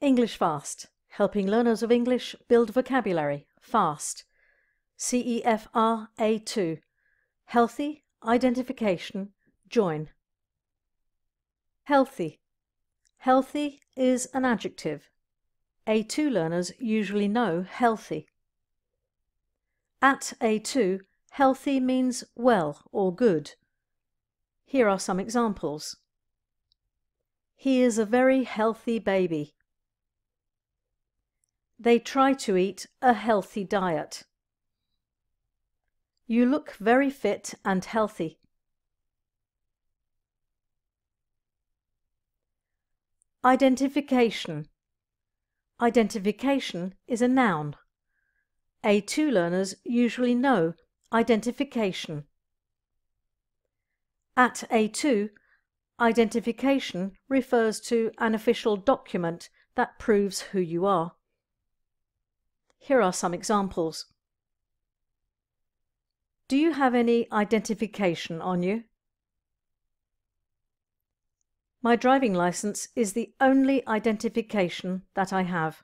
English Fast, helping learners of English build vocabulary fast. CEFR A2, healthy, identification, join. Healthy. Healthy is an adjective. A2 learners usually know healthy. At A2, healthy means well or good. Here are some examples. He is a very healthy baby. They try to eat a healthy diet. You look very fit and healthy. Identification. Identification is a noun. A2 learners usually know identification. At A2, identification refers to an official document that proves who you are. Here are some examples. Do you have any identification on you? My driving license is the only identification that I have.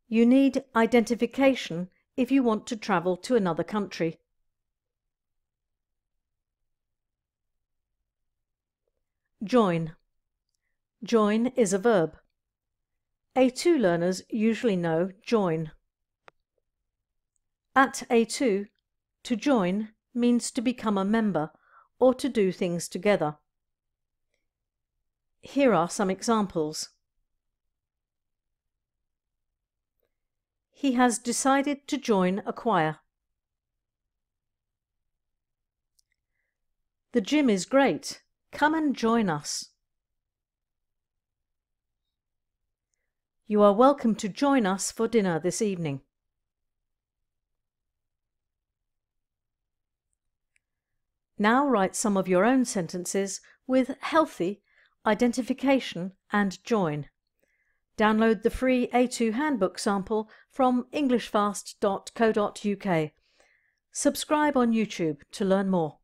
You need identification if you want to travel to another country. Join. Join is a verb. A2 learners usually know join. At A2, to join means to become a member or to do things together. Here are some examples. He has decided to join a choir. The gym is great. Come and join us. You are welcome to join us for dinner this evening. Now write some of your own sentences with healthy, identification and join. Download the free A2 handbook sample from englishfast.co.uk. Subscribe on YouTube to learn more.